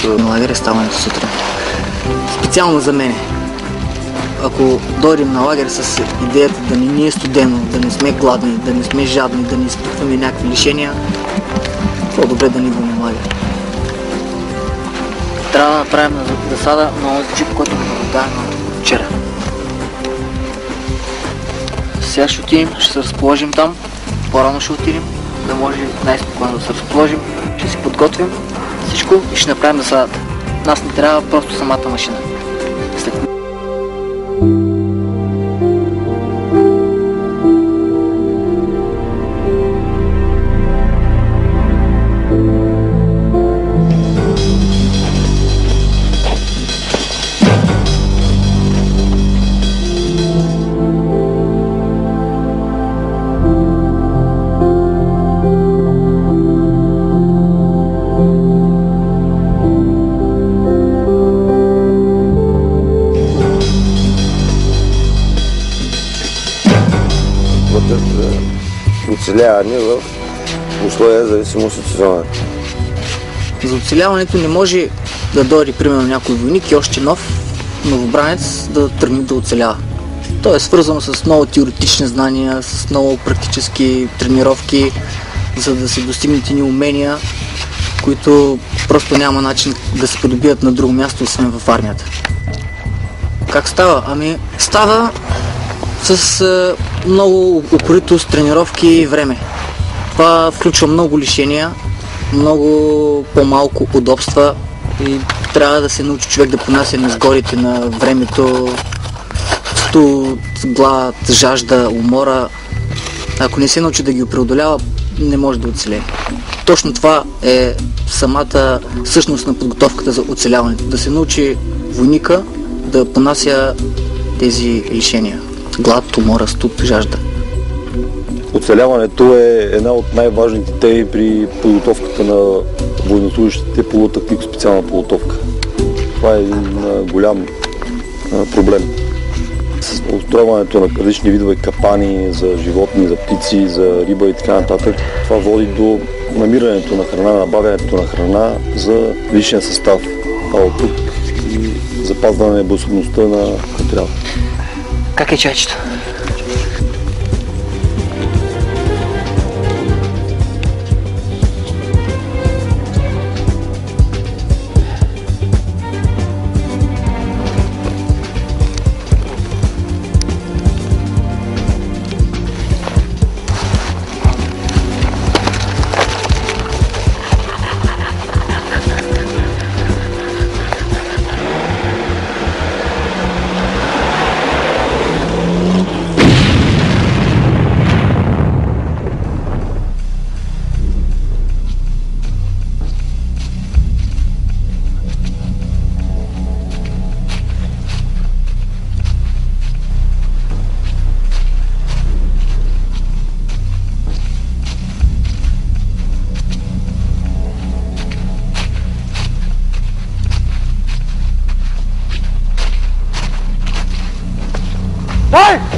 на лагер е ставането сутрин. Специално за мене. Ако дойдем на лагер с идеята да не ни е студено, да не сме гладни, да не сме жадни, да не изпитваме някакви лишения, по-добре да не идваме на лагер. Трябва да направим засада на този джип, който го продаваме вчера. Сега ще отидем, ще се разположим там, по-рано ще отидем, да може най-спокойно да се разположим, ще си подготвим всичко и ще направим засадата. Нас не трябва просто самата машина. Оцеляване в условия зависимост от сезона. За оцеляването не може да дойде примерно някой войник и още нов новобранец да тръгне да оцелява. То е свързано с много теоретични знания, с много практически тренировки, за да се достигнат ни умения, които просто няма начин да се придобият на друго място, освен в армията. Как става? Ами става с много упоритост, тренировки и време. Това включва много лишения, много по-малко удобства и трябва да се научи човек да понася несгодите на времето, студ, глад, жажда, умора. Ако не се научи да ги преодолява, не може да оцелее. Точно това е самата същност на подготовката за оцеляването. Да се научи войника да понася тези лишения. Глад, умора, студ, жажда. Оцеляването е една от най-важните теми при подготовката на военнослужещите по тактико-специална подготовка. Това е един голям проблем. С устройването на различни видове капани за животни, за птици, за риба и така нататък, това води до намирането на храна, набавянето на храна за личния състав, а от тук и запазване на боеспособността на отряда. Как е чайчето? Hey!